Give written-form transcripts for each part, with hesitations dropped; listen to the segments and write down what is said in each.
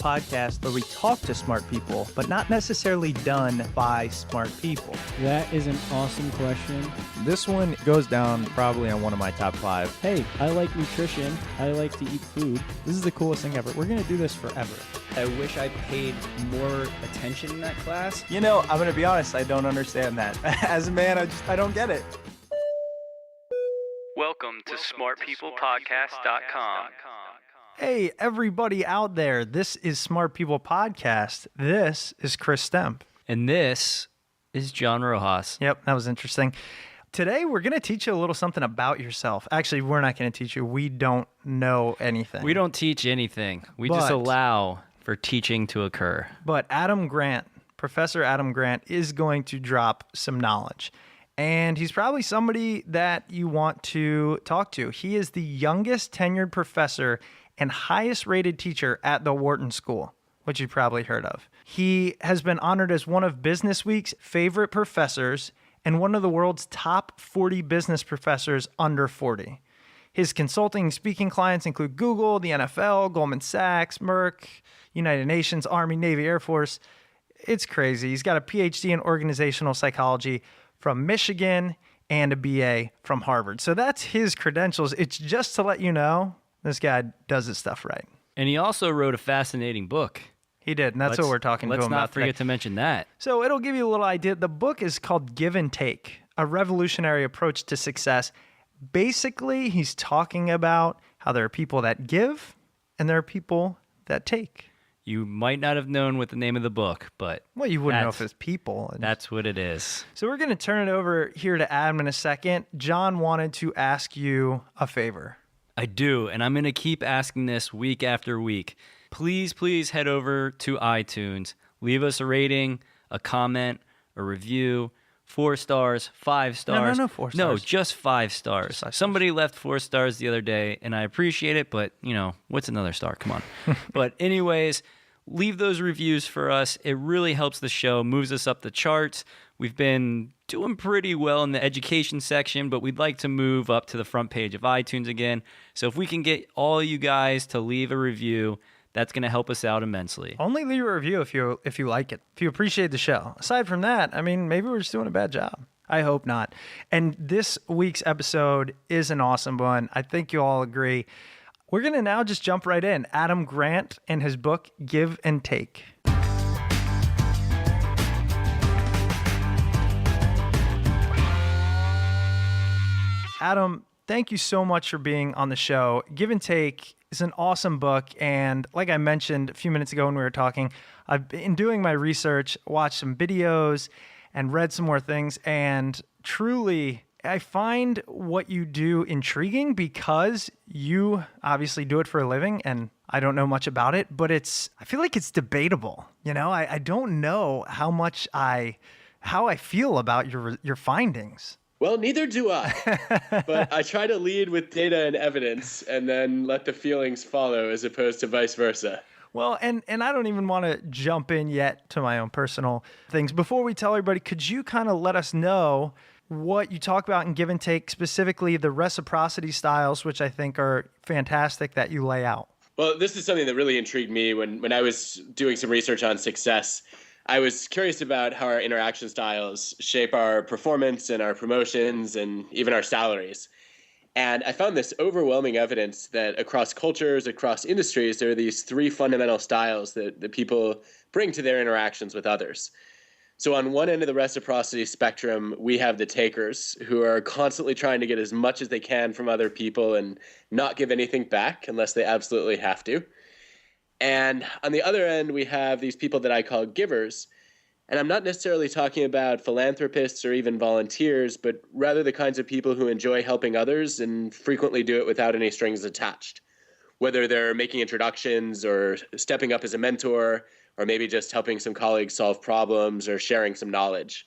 podcast where we talk to smart people, but not necessarily done by smart people? That is an awesome question. This one goes down probably on one of my top 5. Hey, I like nutrition. I like to eat food. This is the coolest thing ever. We're going to do this forever. I wish I paid more attention in that class. You know, I'm going to be honest, I don't understand that. As a man, I don't get it. Welcome to smartpeoplepodcast.com. Hey, everybody out there. This is Smart People Podcast. This is Chris Stemp. And this is John Rojas. Yep, that was interesting. Today, we're going to teach you a little something about yourself. Actually, we're not going to teach you. We don't know anything. We don't teach anything. We just allow for teaching to occur. But Adam Grant, Professor Adam Grant, is going to drop some knowledge. And he's probably somebody that you want to talk to. He is the youngest tenured professor and highest rated teacher at the Wharton School, which you've probably heard of. He has been honored as one of BusinessWeek's favorite professors and one of the world's top 40 business professors under 40. His consulting and speaking clients include Google, the NFL, Goldman Sachs, Merck, United Nations, Army, Navy, Air Force. It's crazy. He's got a PhD in organizational psychology from Michigan and a BA from Harvard. So that's his credentials. It's just to let you know this guy does his stuff right. And he also wrote a fascinating book. He did, and that's what we're talking to him about. Let's not forget to mention that. So it'll give you a little idea. The book is called Give and Take, A Revolutionary Approach to Success. Basically, he's talking about how there are people that give and there are people that take. You might not have known what the name of the book, but... Well, you wouldn't know if it's people. That's what it is. So we're going to turn it over here to Adam in a second. John wanted to ask you a favor. I do, and I'm going to keep asking this week after week. Please head over to iTunes. Leave us a rating, a comment, a review. 4 stars, 5 stars. No, 4 stars. No, just 5 stars. Somebody left 4 stars the other day, and I appreciate it, but, what's another star? Come on. But anyways, leave those reviews for us. It really helps the show, moves us up the charts. We've been doing pretty well in the education section, but we'd like to move up to the front page of iTunes again. So if we can get all you guys to leave a review, that's going to help us out immensely. Only leave a review if you like it, if you appreciate the show. Aside from that, maybe we're just doing a bad job. I hope not. And this week's episode is an awesome one. I think you all agree. We're going to now just jump right in. Adam Grant and his book, Give and Take. Adam, thank you so much for being on the show. Give and Take is an awesome book. And like I mentioned a few minutes ago when we were talking, I've been doing my research, watched some videos, and read some more things. And truly, I find what you do intriguing because you obviously do it for a living, and I don't know much about it, but I feel like it's debatable. I don't know how I feel about your findings. Well, neither do I, but I try to lead with data and evidence and then let the feelings follow as opposed to vice versa. Well, and I don't even want to jump in yet to my own personal things. Before we tell everybody, could you kind of let us know what you talk about in Give and Take, specifically the reciprocity styles, which I think are fantastic that you lay out? Well, this is something that really intrigued me when I was doing some research on success. I was curious about how our interaction styles shape our performance and our promotions and even our salaries. And I found this overwhelming evidence that across cultures, across industries, there are these 3 fundamental styles that people bring to their interactions with others. So on one end of the reciprocity spectrum, we have the takers who are constantly trying to get as much as they can from other people and not give anything back unless they absolutely have to. And on the other end, we have these people that I call givers. And I'm not necessarily talking about philanthropists or even volunteers, but rather the kinds of people who enjoy helping others and frequently do it without any strings attached. Whether they're making introductions or stepping up as a mentor, or maybe just helping some colleagues solve problems or sharing some knowledge.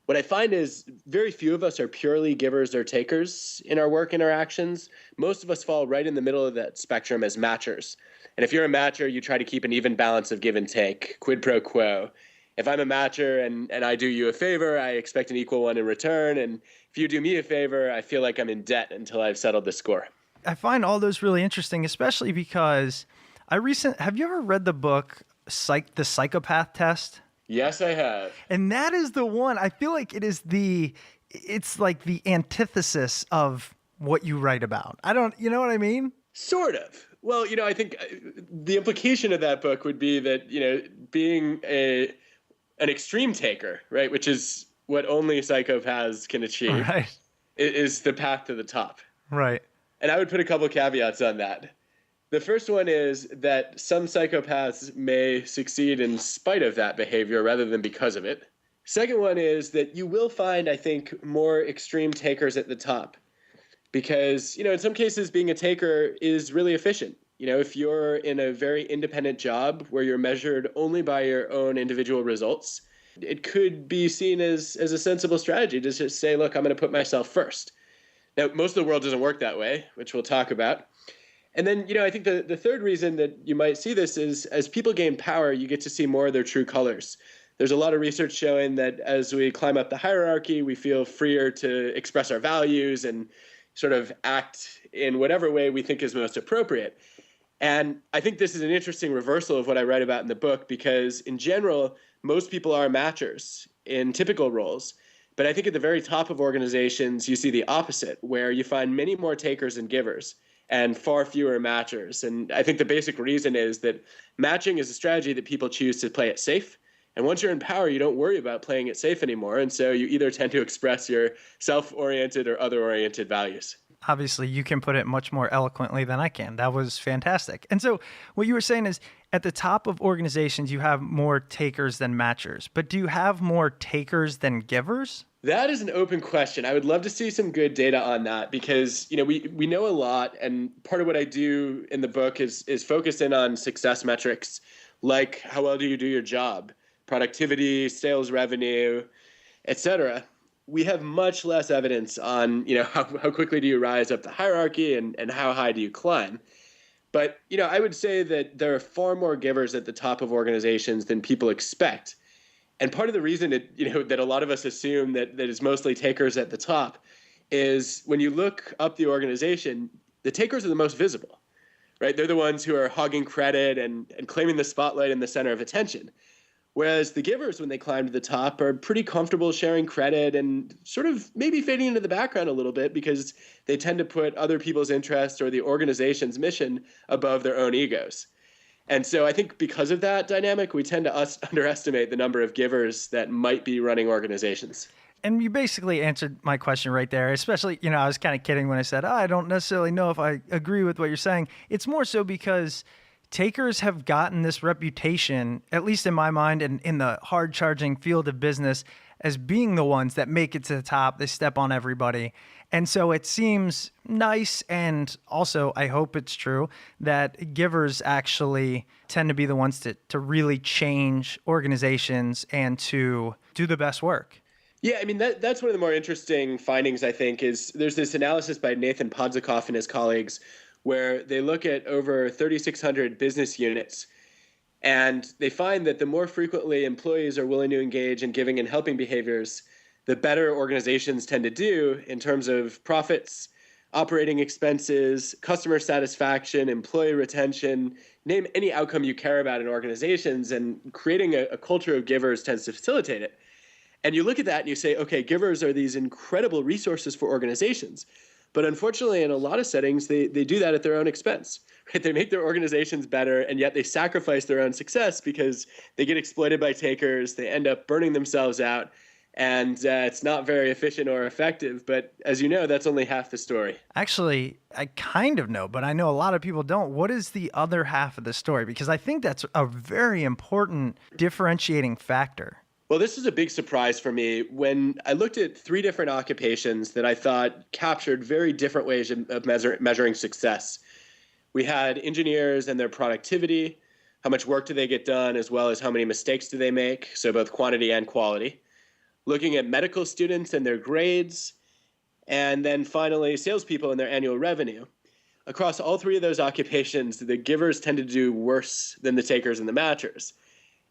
What I find is very few of us are purely givers or takers in our work interactions. Most of us fall right in the middle of that spectrum as matchers. And if you're a matcher, you try to keep an even balance of give and take, quid pro quo. If I'm a matcher and I do you a favor, I expect an equal one in return. And if you do me a favor, I feel like I'm in debt until I've settled the score. I find all those really interesting, especially because Have you ever read the book The Psychopath Test? Yes, I have. And that is the one. I feel like it's like the antithesis of what you write about. You know what I mean? Sort of. Well, I think the implication of that book would be that, being an extreme taker, right, which is what only psychopaths can achieve, Right. is the path to the top. Right. And I would put a couple caveats on that. The first one is that some psychopaths may succeed in spite of that behavior rather than because of it. Second one is that you will find, I think, more extreme takers at the top. Because, in some cases, being a taker is really efficient. If you're in a very independent job where you're measured only by your own individual results, it could be seen as a sensible strategy to just say, look, I'm going to put myself first. Now, most of the world doesn't work that way, which we'll talk about. And then, I think the third reason that you might see this is as people gain power, you get to see more of their true colors. There's a lot of research showing that as we climb up the hierarchy, we feel freer to express our values and sort of act in whatever way we think is most appropriate. And I think this is an interesting reversal of what I write about in the book, because in general, most people are matchers in typical roles. But I think at the very top of organizations, you see the opposite, where you find many more takers and givers and far fewer matchers. And I think the basic reason is that matching is a strategy that people choose to play it safe. And once you're in power, you don't worry about playing it safe anymore. And so you either tend to express your self-oriented or other-oriented values. Obviously, you can put it much more eloquently than I can. That was fantastic. And so what you were saying is at the top of organizations, you have more takers than matchers. But do you have more takers than givers? That is an open question. I would love to see some good data on that because, we know a lot. And part of what I do in the book is focus in on success metrics, like how well do you do your job, productivity, sales revenue, etc. We have much less evidence on, how quickly do you rise up the hierarchy and how high do you climb. But, I would say that there are far more givers at the top of organizations than people expect. And part of the reason that a lot of us assume that it's mostly takers at the top is when you look up the organization, the takers are the most visible, right? They're the ones who are hogging credit and claiming the spotlight in the center of attention. Whereas the givers, when they climb to the top, are pretty comfortable sharing credit and sort of maybe fading into the background a little bit because they tend to put other people's interests or the organization's mission above their own egos. And so I think because of that dynamic, we tend to underestimate the number of givers that might be running organizations. And you basically answered my question right there, especially, I was kind of kidding when I said, I don't necessarily know if I agree with what you're saying. It's more so because takers have gotten this reputation, at least in my mind and in the hard-charging field of business, as being the ones that make it to the top. They step on everybody. And so it seems nice, and also I hope it's true, that givers actually tend to be the ones to really change organizations and to do the best work. Yeah, I mean, that's one of the more interesting findings, I think, is there's this analysis by Nathan Podzikoff and his colleagues where they look at over 3,600 business units, and they find that the more frequently employees are willing to engage in giving and helping behaviors, the better organizations tend to do in terms of profits, operating expenses, customer satisfaction, employee retention, name any outcome you care about in organizations, and creating a culture of givers tends to facilitate it. And you look at that and you say, okay, givers are these incredible resources for organizations. But unfortunately, in a lot of settings, they do that at their own expense. Right? They make their organizations better, and yet they sacrifice their own success because they get exploited by takers. They end up burning themselves out. And it's not very efficient or effective. But as you know, that's only half the story. Actually, I kind of know, but I know a lot of people don't. What is the other half of the story? Because I think that's a very important differentiating factor. Well, this is a big surprise for me when I looked at 3 different occupations that I thought captured very different ways of measuring success. We had engineers and their productivity, how much work do they get done, as well as how many mistakes do they make, so both quantity and quality. Looking at medical students and their grades, and then finally salespeople and their annual revenue. Across all 3 of those occupations, the givers tend to do worse than the takers and the matchers.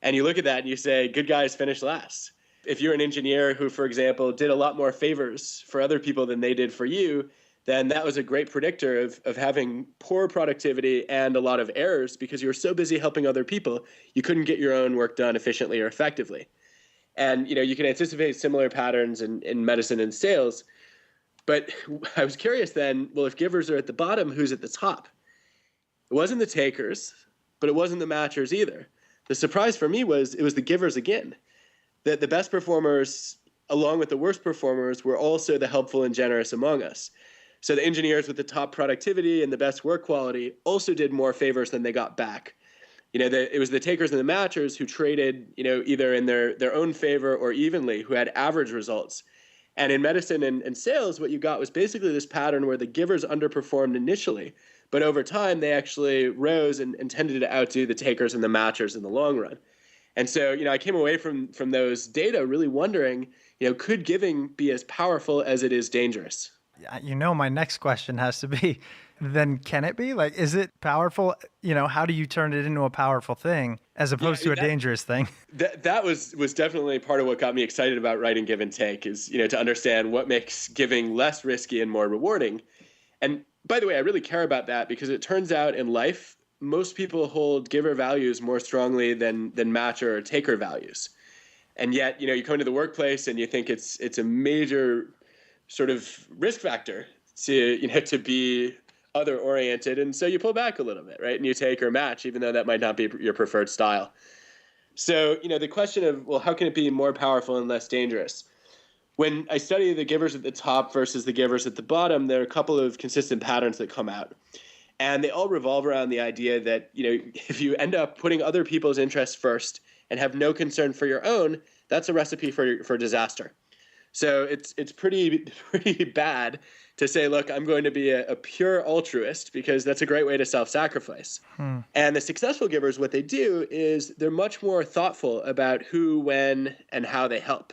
And you look at that and you say, good guys finish last. If you're an engineer who, for example, did a lot more favors for other people than they did for you, then that was a great predictor of having poor productivity and a lot of errors because you were so busy helping other people, you couldn't get your own work done efficiently or effectively. And you can anticipate similar patterns in medicine and sales. But I was curious then, well, if givers are at the bottom, who's at the top? It wasn't the takers, but it wasn't the matchers either. The surprise for me was it was the givers again. That the best performers, along with the worst performers, were also the helpful and generous among us. So the engineers with the top productivity and the best work quality also did more favors than they got back. It was the takers and the matchers who traded, either in their own favor or evenly, who had average results. And in medicine and sales, what you got was basically this pattern where the givers underperformed initially, but over time they actually rose and tended to outdo the takers and the matchers in the long run. And so, I came away from those data really wondering, could giving be as powerful as it is dangerous? My next question has to be, then can it be? Like, is it powerful? How do you turn it into a powerful thing as opposed to a dangerous thing? That was definitely part of what got me excited about writing Give and Take is, to understand what makes giving less risky and more rewarding. And by the way, I really care about that because it turns out in life, most people hold giver values more strongly than matcher or taker values. And yet, you come into the workplace and you think it's a major sort of risk factor to be other oriented. And so you pull back a little bit, right? And you take or match, even though that might not be your preferred style. So, the question of, well, how can it be more powerful and less dangerous? When I study the givers at the top versus the givers at the bottom, there are a couple of consistent patterns that come out. And they all revolve around the idea that, if you end up putting other people's interests first and have no concern for your own, that's a recipe for disaster. So it's pretty bad to say, look, I'm going to be a pure altruist because that's a great way to self-sacrifice. And the successful givers, what they do is they're much more thoughtful about who, when, and how they help.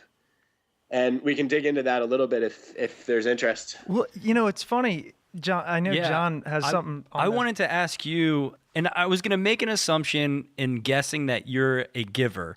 And we can dig into that a little bit if there's interest. Well, it's funny, John. I know John has something. I wanted to ask you, and I was going to make an assumption in guessing that you're a giver.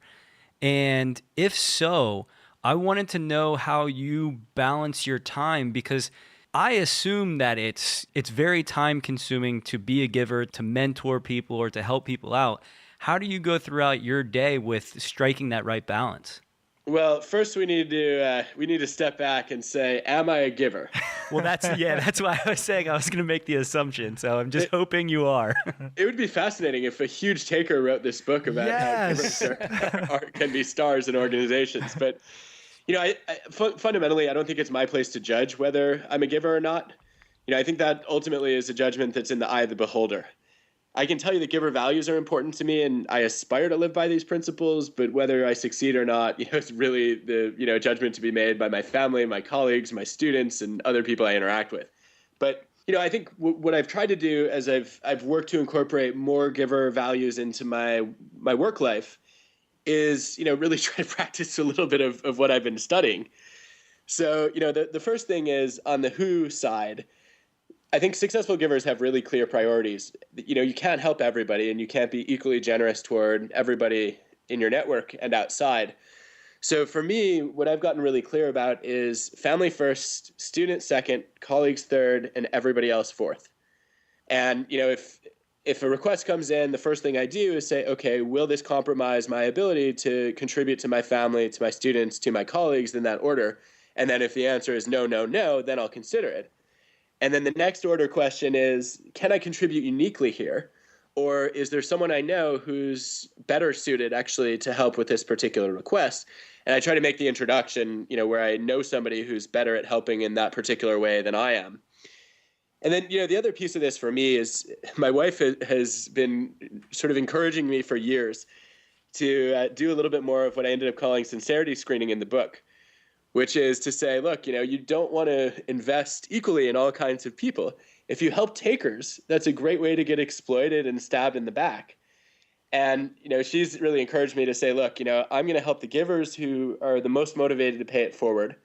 And if so, I wanted to know how you balance your time because I assume that it's very time consuming to be a giver, to mentor people or to help people out. How do you go throughout your day with striking that right balance? Well, first we need to step back and say, am I a giver? Well, that's why I was saying I was going to make the assumption. So I'm just hoping you are. It would be fascinating if a huge taker wrote this book about how givers can be stars in organizations. But fundamentally, I don't think it's my place to judge whether I'm a giver or not. I think that ultimately is a judgment that's in the eye of the beholder. I can tell you that giver values are important to me, and I aspire to live by these principles. But whether I succeed or not, it's really the judgment to be made by my family, my colleagues, my students, and other people I interact with. But I think what I've tried to do as I've worked to incorporate more giver values into my work life is really try to practice a little bit of what I've been studying. So the first thing is on the who side. I think successful givers have really clear priorities. You can't help everybody and you can't be equally generous toward everybody in your network and outside. So for me, what I've gotten really clear about is family first, student second, colleagues third, and everybody else fourth. And, if a request comes in, the first thing I do is say, okay, will this compromise my ability to contribute to my family, to my students, to my colleagues in that order? And then if the answer is no, no, no, then I'll consider it. And then the next order question is, can I contribute uniquely here? Or is there someone I know who's better suited actually to help with this particular request? And I try to make the introduction, where I know somebody who's better at helping in that particular way than I am. And then, the other piece of this for me is my wife has been sort of encouraging me for years to do a little bit more of what I ended up calling sincerity screening in the book, which is to say, look, you don't want to invest equally in all kinds of people. If you help takers, that's a great way to get exploited and stabbed in the back. And, she's really encouraged me to say, look, I'm going to help the givers who are the most motivated to pay it forward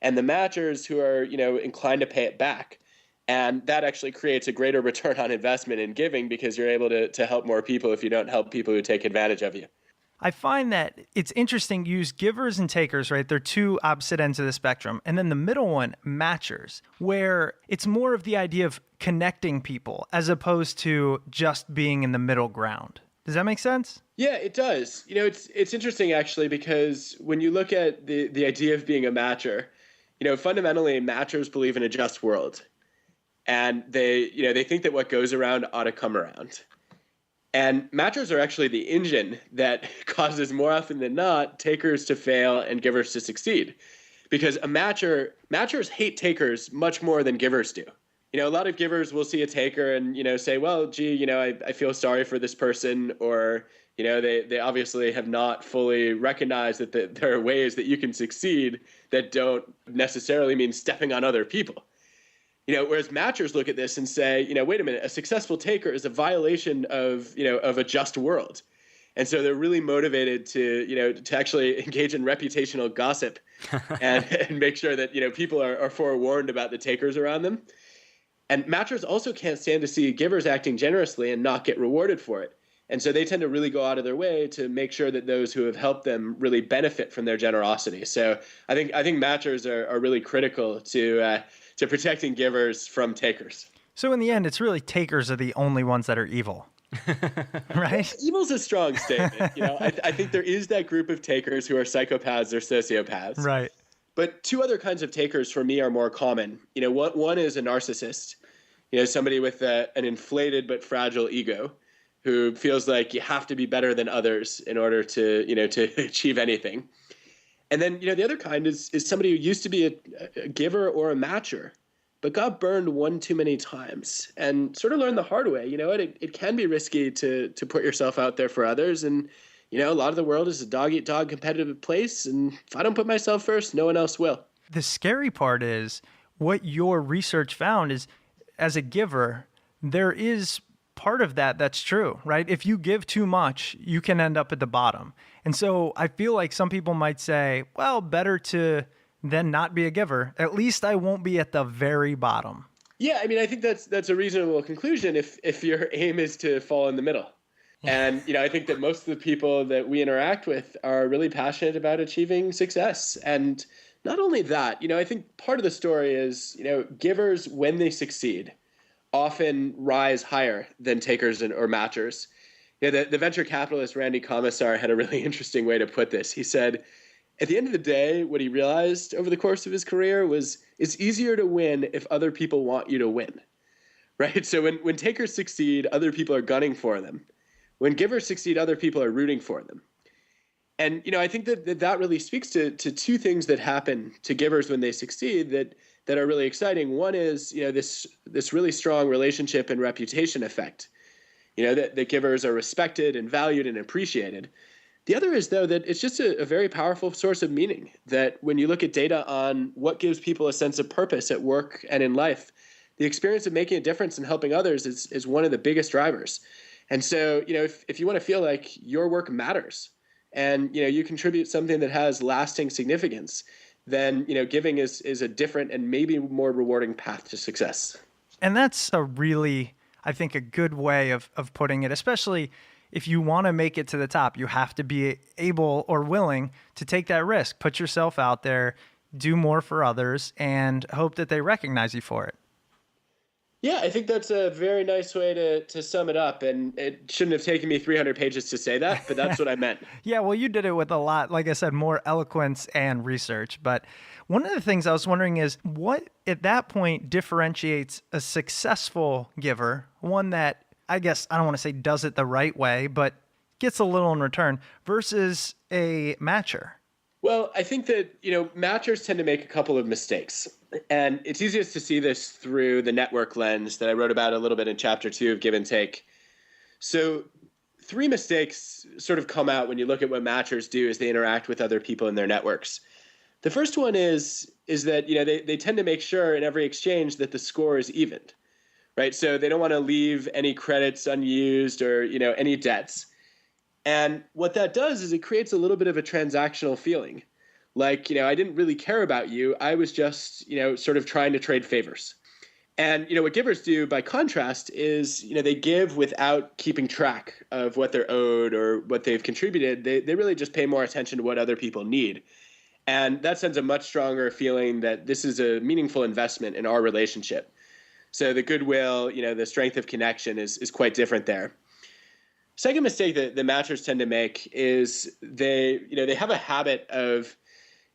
and the matchers who are, inclined to pay it back. And that actually creates a greater return on investment in giving because you're able to help more people if you don't help people who take advantage of you. I find that it's interesting. You use givers and takers, right? They're two opposite ends of the spectrum. And then the middle one, matchers, where it's more of the idea of connecting people as opposed to just being in the middle ground. Does that make sense? Yeah, it does. It's interesting actually, because when you look at the idea of being a matcher, fundamentally matchers believe in a just world. And they think that what goes around ought to come around. And matchers are actually the engine that causes, more often than not, takers to fail and givers to succeed. Because matchers hate takers much more than givers do. A lot of givers will see a taker and, say, well, gee, I feel sorry for this person, or, they obviously have not fully recognized that there are ways that you can succeed that don't necessarily mean stepping on other people. Whereas matchers look at this and say, wait a minute, a successful taker is a violation of a just world. And so they're really motivated to actually engage in reputational gossip and make sure that, people are forewarned about the takers around them. And matchers also can't stand to see givers acting generously and not get rewarded for it. And so they tend to really go out of their way to make sure that those who have helped them really benefit from their generosity. So I think matchers are really critical to protecting givers from takers. So in the end, it's really takers are the only ones that are evil, right? Evil's a strong statement. I think there is that group of takers who are psychopaths or sociopaths. Right. But two other kinds of takers for me are more common. One is a narcissist, somebody with an inflated but fragile ego who feels like you have to be better than others in order to achieve anything. And then, the other kind is somebody who used to be a giver or a matcher, but got burned one too many times and sort of learned the hard way. It can be risky to put yourself out there for others. And, a lot of the world is a dog-eat-dog competitive place. And if I don't put myself first, no one else will. The scary part is what your research found is, as a giver, there is part of that's true, right? If you give too much, you can end up at the bottom. And so I feel like some people might say, well, better to then not be a giver. At least I won't be at the very bottom. Yeah, I think that's a reasonable conclusion if your aim is to fall in the middle. And, I think that most of the people that we interact with are really passionate about achieving success. And not only that, I think part of the story is, givers, when they succeed, often rise higher than takers or matchers. The venture capitalist Randy Komisar had a really interesting way to put this. He said, at the end of the day, what he realized over the course of his career was it's easier to win if other people want you to win, right? So when takers succeed, other people are gunning for them. When givers succeed, other people are rooting for them. And, I think that really speaks to two things that happen to givers when they succeed that are really exciting. One is, this really strong relationship and reputation effect, that givers are respected and valued and appreciated. The other is, though, that it's just a very powerful source of meaning, that when you look at data on what gives people a sense of purpose at work and in life, the experience of making a difference and helping others is one of the biggest drivers. And so, if you want to feel like your work matters and, you contribute something that has lasting significance, then, giving is a different and maybe more rewarding path to success. And that's a really, I think, a good way of putting it, especially if you want to make it to the top. You have to be able or willing to take that risk, put yourself out there, do more for others, and hope that they recognize you for it. Yeah, I think that's a very nice way to sum it up. And it shouldn't have taken me 300 pages to say that, but that's what I meant. Yeah, well, you did it with a lot, like I said, more eloquence and research. But one of the things I was wondering is what, at that point, differentiates a successful giver, one that, I guess, I don't want to say does it the right way, but gets a little in return, versus a matcher? Well, I think that, matchers tend to make a couple of mistakes. And it's easiest to see this through the network lens that I wrote about a little bit in chapter 2 of Give and Take. So 3 mistakes sort of come out when you look at what matchers do as they interact with other people in their networks. The first one is that, they tend to make sure in every exchange that the score is evened, right? So they don't want to leave any credits unused or, any debts. And what that does is it creates a little bit of a transactional feeling. Like, I didn't really care about you. I was just, sort of trying to trade favors. And, what givers do by contrast is, they give without keeping track of what they're owed or what they've contributed. They really just pay more attention to what other people need. And that sends a much stronger feeling that this is a meaningful investment in our relationship. So the goodwill, the strength of connection is quite different there. Second mistake that the matchers tend to make is they have a habit of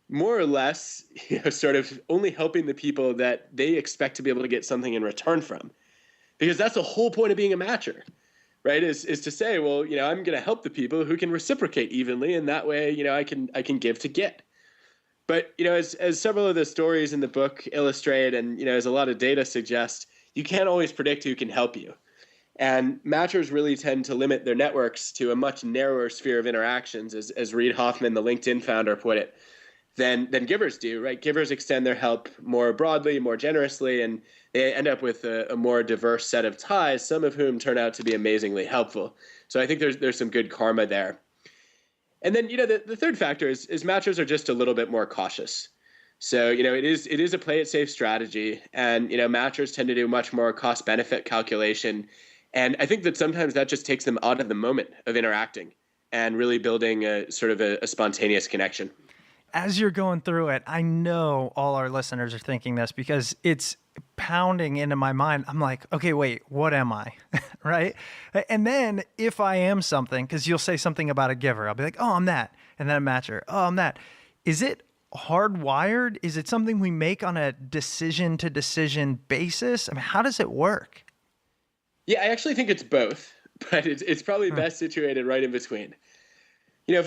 more or less, sort of only helping the people that they expect to be able to get something in return from. Because that's the whole point of being a matcher, right? Is to say, well, I'm going to help the people who can reciprocate evenly, and that way, I can give to get. But, as several of the stories in the book illustrate, and, as a lot of data suggest, you can't always predict who can help you. And matchers really tend to limit their networks to a much narrower sphere of interactions, as Reid Hoffman, the LinkedIn founder, put it, than givers do, right? Givers extend their help more broadly, more generously, and they end up with a more diverse set of ties, some of whom turn out to be amazingly helpful. So I think there's some good karma there. And then, the third factor is matchers are just a little bit more cautious. So, it is a play it safe strategy, and, matchers tend to do much more cost benefit calculation. And I think that sometimes that just takes them out of the moment of interacting and really building a sort of a spontaneous connection. As you're going through it, I know all our listeners are thinking this because it's pounding into my mind. I'm like, okay, wait, what am I? Right? And then if I am something, because you'll say something about a giver, I'll be like, oh, I'm that. And then a matcher, oh, I'm that. Is it hardwired? Is it something we make on a decision to decision basis? I mean, how does it work? Yeah, I actually think it's both, but it's probably best situated right in between.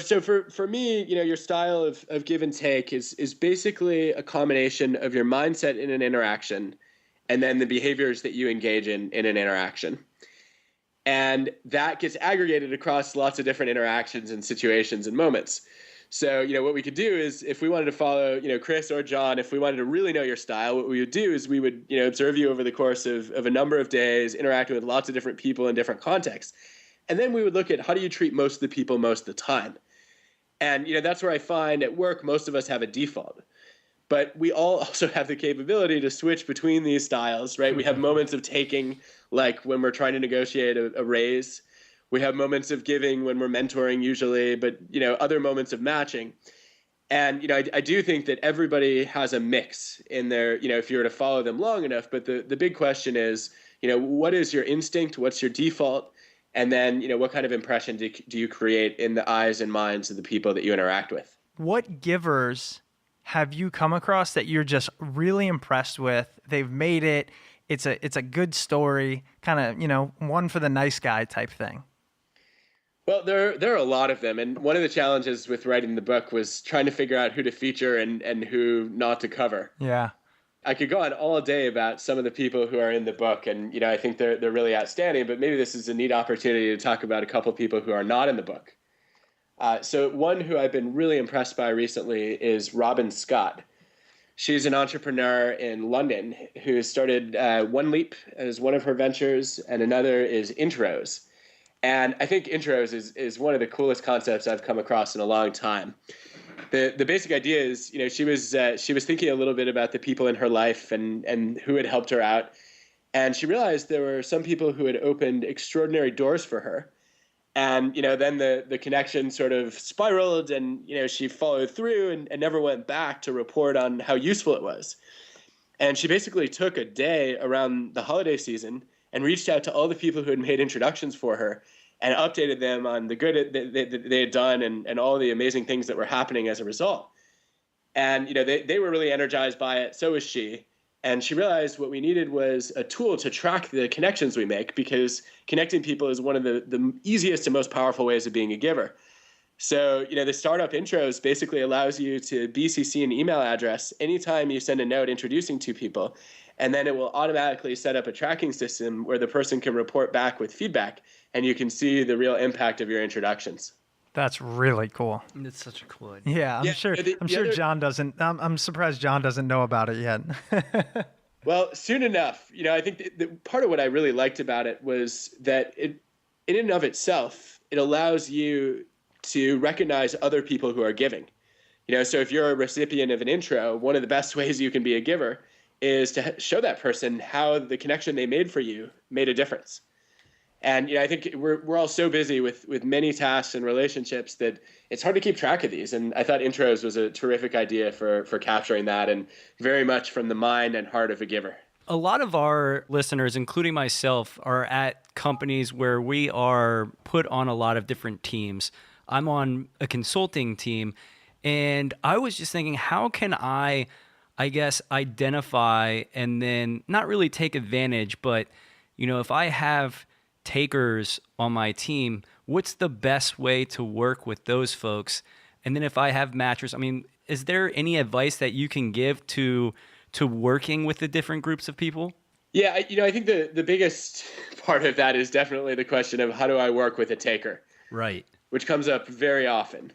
So for me, your style of give and take is basically a combination of your mindset in an interaction and then the behaviors that you engage in an interaction. And that gets aggregated across lots of different interactions and situations and moments. So, what we could do is if we wanted to follow, Chris or John, if we wanted to really know your style, what we would do is we would, observe you over the course of a number of days, interacting with lots of different people in different contexts. And then we would look at how do you treat most of the people most of the time. And, that's where I find at work, most of us have a default. But we all also have the capability to switch between these styles, right? We have moments of taking, like when we're trying to negotiate a raise. We have moments of giving when we're mentoring usually, but, other moments of matching. And, I do think that everybody has a mix in their, if you were to follow them long enough. But the big question is, what is your instinct? What's your default? And then, what kind of impression do you create in the eyes and minds of the people that you interact with? What Givers have you come across that you're just really impressed with? They've made it. It's a good story, kind of, one for the nice guy type thing. Well, there are a lot of them. And one of the challenges with writing the book was trying to figure out who to feature and who not to cover. Yeah. I could go on all day about some of the people who are in the book, and I think they're really outstanding. But maybe this is a neat opportunity to talk about a couple of people who are not in the book. So one who I've been really impressed by recently is Robin Scott. She's an entrepreneur in London who started One Leap as one of her ventures, and another is Intros. And I think Intros is one of the coolest concepts I've come across in a long time. The basic idea is, she was thinking a little bit about the people in her life and who had helped her out. And she realized there were some people who had opened extraordinary doors for her. And, then the connection sort of spiraled and, she followed through and never went back to report on how useful it was. And she basically took a day around the holiday season and reached out to all the people who had made introductions for her and updated them on the good that they had done and all the amazing things that were happening as a result. And, they were really energized by it. So was she. And she realized what we needed was a tool to track the connections we make, because connecting people is one of the easiest and most powerful ways of being a giver. So, the startup Intros basically allows you to BCC an email address anytime you send a note introducing two people. And then it will automatically set up a tracking system where the person can report back with feedback, and you can see the real impact of your introductions. That's really cool. It's such a cool idea. Yeah, I'm sure John doesn't. I'm surprised John doesn't know about it yet. Well, soon enough. I think the part of what I really liked about it was that it, in and of itself, it allows you to recognize other people who are giving. So if you're a recipient of an intro, one of the best ways you can be a giver is to show that person how the connection they made for you made a difference. And I think we're all so busy with many tasks and relationships that it's hard to keep track of these. And I thought intros was a terrific idea for capturing that, and very much from the mind and heart of a giver. A lot of our listeners, including myself, are at companies where we are put on a lot of different teams. I'm on a consulting team, and I was just thinking, how can I guess, identify and then not really take advantage, but, if I have takers on my team, what's the best way to work with those folks? And then if I have matchers, is there any advice that you can give to working with the different groups of people? Yeah, I think the biggest part of that is definitely the question of how do I work with a taker? Right. Which comes up very often.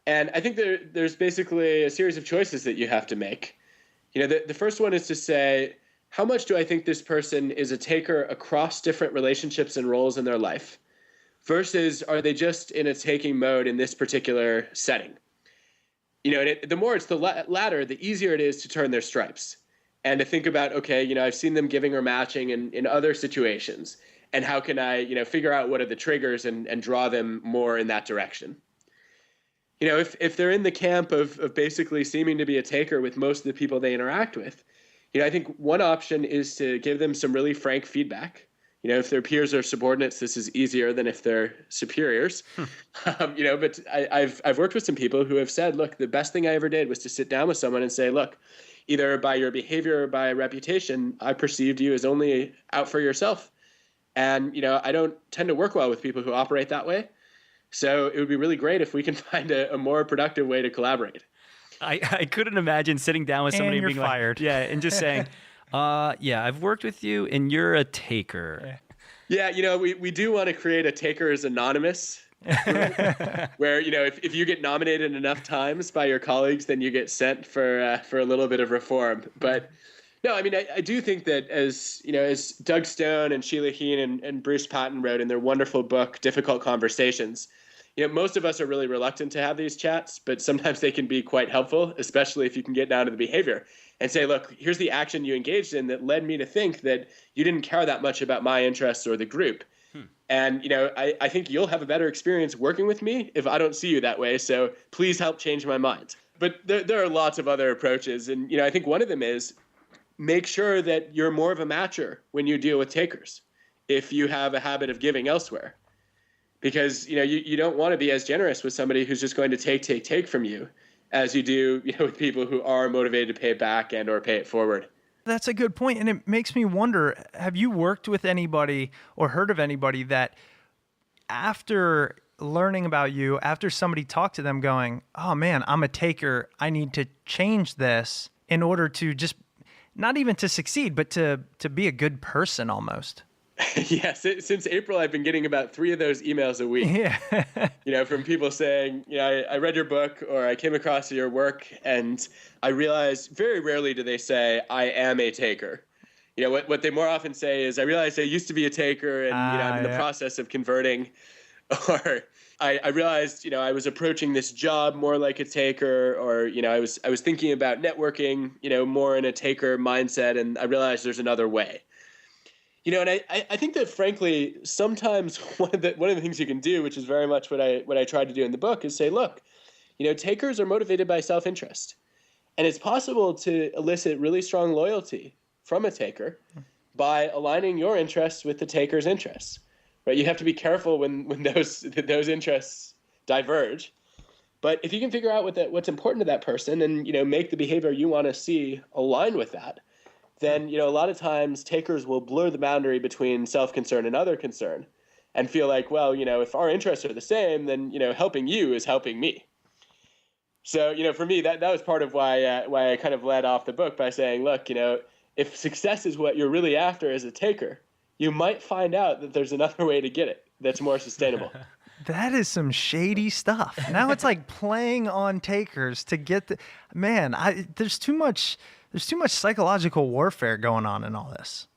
And I think there's basically a series of choices that you have to make. The first one is to say, how much do I think this person is a taker across different relationships and roles in their life versus are they just in a taking mode in this particular setting? The more it's the latter, the easier it is to turn their stripes and to think about, okay, I've seen them giving or matching in other situations, and how can I, figure out what are the triggers and draw them more in that direction. If they're in the camp of basically seeming to be a taker with most of the people they interact with, I think one option is to give them some really frank feedback. If their peers or subordinates, this is easier than if they're superiors. But I've worked with some people who have said, look, the best thing I ever did was to sit down with someone and say, look, either by your behavior or by reputation, I perceived you as only out for yourself. And, I don't tend to work well with people who operate that way. So it would be really great if we can find a more productive way to collaborate. I couldn't imagine sitting down with somebody And and you're being fired. like, and just saying, I've worked with you and you're a taker. Yeah, we do want to create a Takers Anonymous where, if you get nominated enough times by your colleagues, then you get sent for a little bit of reform. But no, I do think that as Doug Stone and Sheila Heen and Bruce Patton wrote in their wonderful book, Difficult Conversations, most of us are really reluctant to have these chats, but sometimes they can be quite helpful, especially if you can get down to the behavior and say, look, here's the action you engaged in that led me to think that you didn't care that much about my interests or the group. And, I think you'll have a better experience working with me if I don't see you that way. So please help change my mind. But there are lots of other approaches. And, I think one of them is make sure that you're more of a matcher when you deal with takers if you have a habit of giving elsewhere. Because, you don't want to be as generous with somebody who's just going to take from you as you do, with people who are motivated to pay it back and or pay it forward. That's a good point. And it makes me wonder, have you worked with anybody or heard of anybody that after learning about you, after somebody talked to them going, oh man, I'm a taker, I need to change this in order to just not even to succeed, but to be a good person almost? Yes, since April, I've been getting about 3 of those emails a week. Yeah. From people saying, I read your book or I came across your work, and I realized very rarely do they say, I am a taker. What they more often say is, I realized I used to be a taker and I'm in the process of converting. Or I realized, I was approaching this job more like a taker, or, I was thinking about networking, more in a taker mindset, and I realized there's another way. And I think that, frankly, sometimes one of the things you can do, which is very much what I tried to do in the book, is say, look, takers are motivated by self-interest. And it's possible to elicit really strong loyalty from a taker by aligning your interests with the taker's interests. Right? You have to be careful when those interests diverge. But if you can figure out what's important to that person and, make the behavior you want to see align with that, then, a lot of times takers will blur the boundary between self-concern and other concern and feel like, well, if our interests are the same, then, helping you is helping me. So, for me, that was part of why I kind of led off the book by saying, look, if success is what you're really after as a taker, you might find out that there's another way to get it that's more sustainable. That is some shady stuff. Now it's like playing on takers to get there's too much psychological warfare going on in all this.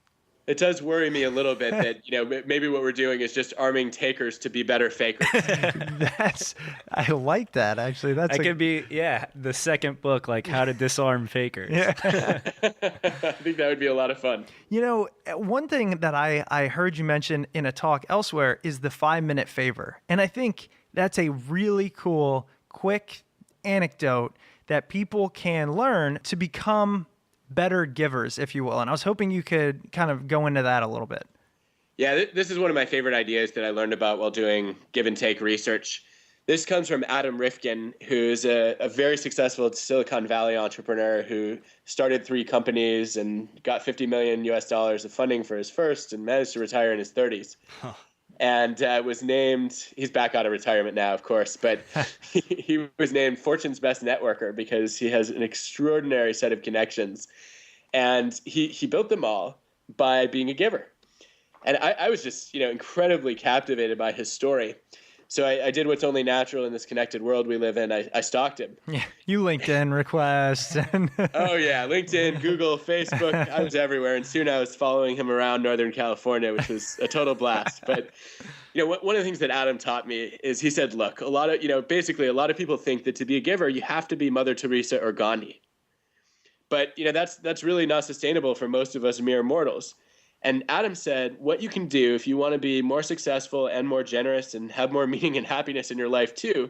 It does worry me a little bit that, maybe what we're doing is just arming takers to be better fakers. I like that, actually. That could be, the second book, like How to Disarm Fakers. Yeah. I think that would be a lot of fun. One thing that I heard you mention in a talk elsewhere is the 5-minute favor. And I think that's a really cool, quick anecdote that people can learn to become better givers, if you will. And I was hoping you could kind of go into that a little bit. Yeah, this is one of my favorite ideas that I learned about while doing give and take research. This comes from Adam Rifkin, who's a very successful Silicon Valley entrepreneur who started 3 companies and got $50 million of funding for his first and managed to retire in his 30s. Huh. And was named, he's back out of retirement now, of course, but he was named Fortune's best networker because he has an extraordinary set of connections. And he built them all by being a giver. And I was just, incredibly captivated by his story. So I did what's only natural in this connected world we live in. I stalked him. Yeah, you LinkedIn requests. Oh, yeah. LinkedIn, Google, Facebook. I was everywhere. And soon I was following him around Northern California, which was a total blast. But, one of the things that Adam taught me is he said, look, a lot of people think that to be a giver, you have to be Mother Teresa or Gandhi. But, that's really not sustainable for most of us mere mortals. And Adam said, what you can do if you want to be more successful and more generous and have more meaning and happiness in your life too,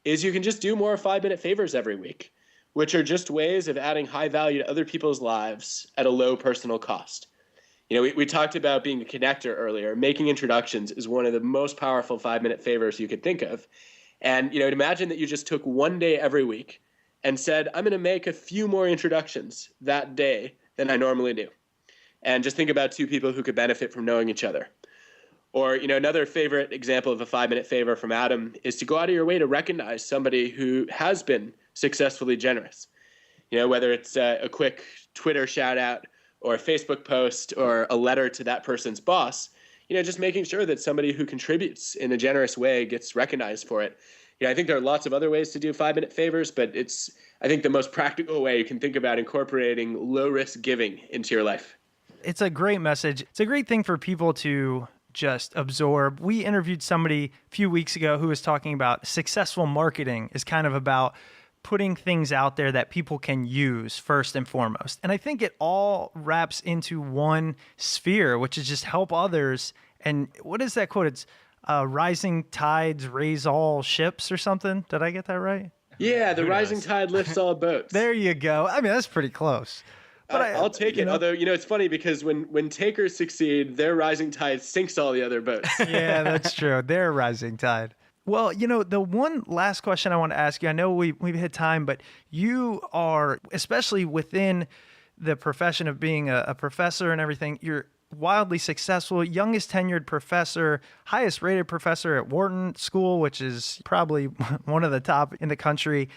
is you can just do more 5-minute favors every week, which are just ways of adding high value to other people's lives at a low personal cost. We talked about being a connector earlier. Making introductions is one of the most powerful 5-minute favors you could think of. And, imagine that you just took one day every week and said, I'm going to make a few more introductions that day than I normally do. And just think about 2 people who could benefit from knowing each other. Or, another favorite example of a 5-minute favor from Adam is to go out of your way to recognize somebody who has been successfully generous. Whether it's a quick Twitter shout out or a Facebook post or a letter to that person's boss, just making sure that somebody who contributes in a generous way gets recognized for it. I think there are lots of other ways to do 5-minute favors, but it's, I think, the most practical way you can think about incorporating low-risk giving into your life. It's a great message. It's a great thing for people to just absorb. We interviewed somebody a few weeks ago who was talking about successful marketing is kind of about putting things out there that people can use first and foremost. And I think it all wraps into one sphere, which is just help others. And what is that quote? It's rising tides raise all ships or something. Did I get that right? Yeah, the rising tide lifts all boats. There you go. I mean, that's pretty close. But I'll take it. Although, it's funny because when takers succeed, their rising tide sinks all the other boats. Yeah, that's true. Their rising tide. Well, the one last question I want to ask you, I know we've hit time, but you are, especially within the profession of being a professor and everything, you're wildly successful, youngest tenured professor, highest rated professor at Wharton School, which is probably one of the top in the country.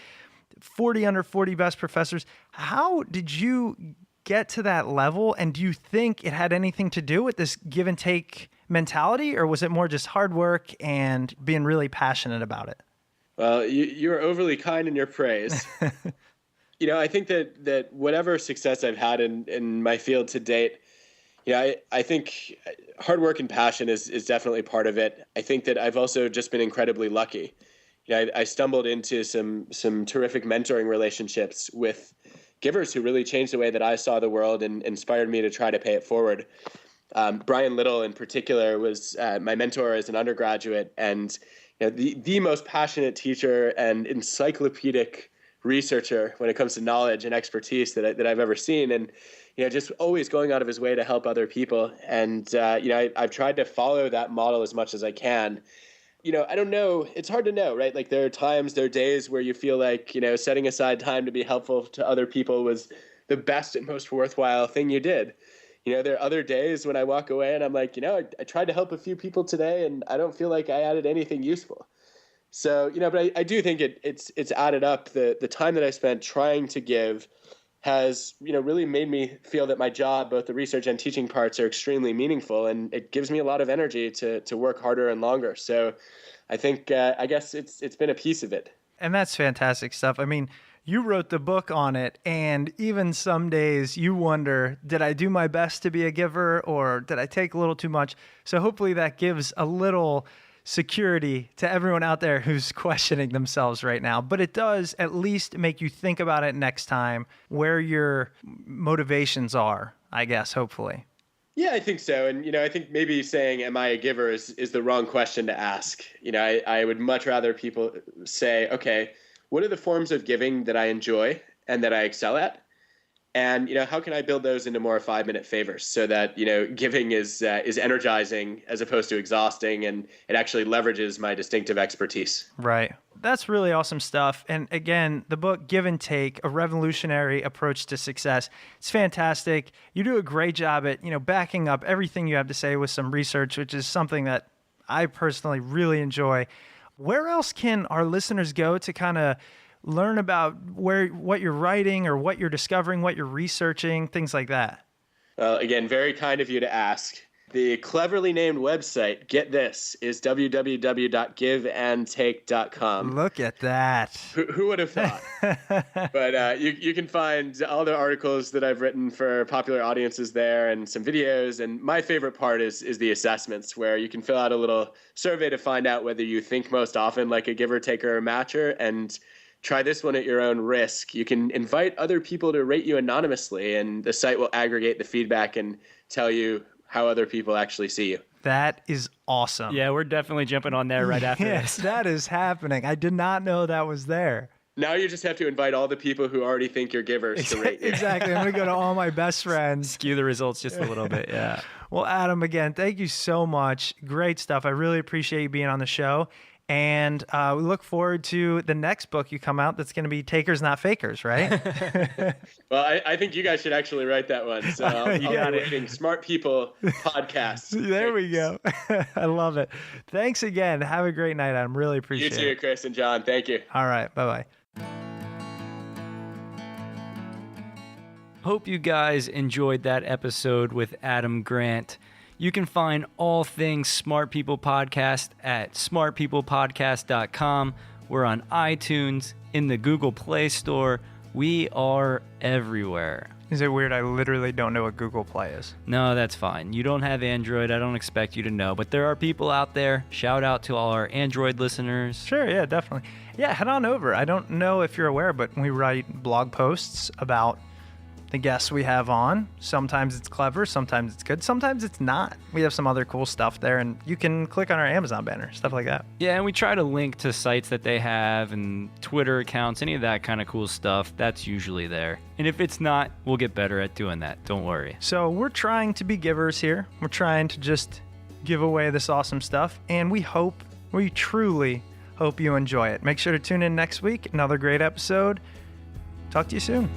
40 under 40 best professors. How did you get to that level? And do you think it had anything to do with this give and take mentality, or was it more just hard work and being really passionate about it? Well, you're overly kind in your praise. I think that whatever success I've had in my field to date, I think hard work and passion is definitely part of it. I think that I've also just been incredibly lucky. I stumbled into some terrific mentoring relationships with givers who really changed the way that I saw the world and inspired me to try to pay it forward. Brian Little, in particular, was my mentor as an undergraduate, and the most passionate teacher and encyclopedic researcher when it comes to knowledge and expertise that I've ever seen, and just always going out of his way to help other people. And I've tried to follow that model as much as I can. I don't know. It's hard to know, right? Like there are days where you feel like, setting aside time to be helpful to other people was the best and most worthwhile thing you did. There are other days when I walk away and I'm like, I tried to help a few people today and I don't feel like I added anything useful. So, but I do think it's added up. The time that I spent trying to give has, really made me feel that my job, both the research and teaching parts, are extremely meaningful, and it gives me a lot of energy to work harder and longer. So I think, I guess it's been a piece of it. And that's fantastic stuff. I mean, You wrote the book on it, and even some days you wonder, did I do my best to be a giver, or did I take a little too much? So hopefully that gives a little security to everyone out there who's questioning themselves right now. But it does at least make you think about it next time, where your motivations are, I guess, hopefully. Yeah, I think so. And, I think maybe saying, am I a giver is the wrong question to ask. I would much rather people say, okay, what are the forms of giving that I enjoy and that I excel at? And, how can I build those into more 5-minute favors so that, giving is energizing as opposed to exhausting, and it actually leverages my distinctive expertise. Right. That's really awesome stuff. And again, the book Give and Take, A Revolutionary Approach to Success. It's fantastic. You do a great job at, backing up everything you have to say with some research, which is something that I personally really enjoy. Where else can our listeners go to kind of learn about what you're writing or what you're discovering, what you're researching, things like that? Well, again, very kind of you to ask. The cleverly named website, get this, is www.giveandtake.com. Look at that. Who would have thought? But you can find all the articles that I've written for popular audiences there, and some videos. And my favorite part is the assessments, where you can fill out a little survey to find out whether you think most often like a giver, taker, or matcher, and try this one at your own risk. You can invite other people to rate you anonymously, and the site will aggregate the feedback and tell you how other people actually see you. That is awesome. Yeah, we're definitely jumping on there right after Yes, this. that is happening. I did not know that was there. Now you just have to invite all the people who already think you're givers to rate you. Exactly. I'm going to go to all my best friends. Skew the results just a little bit, yeah. Well, Adam, again, thank you so much. Great stuff. I really appreciate you being on the show. And we look forward to the next book you come out that's going to be Takers, Not Fakers, right? Well, I think you guys should actually write that one. So I'll be writing Smart People podcasts. There we go. I love it. Thanks again. Have a great night, Adam. Really appreciate it. You too, Chris and John. Thank you. All right. Bye-bye. Hope you guys enjoyed that episode with Adam Grant. You can find all things Smart People Podcast at smartpeoplepodcast.com. We're on iTunes, in the Google Play Store. We are everywhere. Is it weird? I literally don't know what Google Play is. No, that's fine. You don't have Android. I don't expect you to know. But there are people out there. Shout out to all our Android listeners. Sure, yeah, definitely. Yeah, head on over. I don't know if you're aware, but we write blog posts about the guests we have on. Sometimes it's clever, sometimes it's good, sometimes it's not. We have some other cool stuff there, and you can click on our Amazon banner, stuff like that. Yeah, and we try to link to sites that they have and Twitter accounts, any of that kind of cool stuff. That's usually there. And if it's not, we'll get better at doing that. Don't worry. So we're trying to be givers here. We're trying to just give away this awesome stuff, and we truly hope you enjoy it. Make sure to tune in next week. Another great episode. Talk to you soon.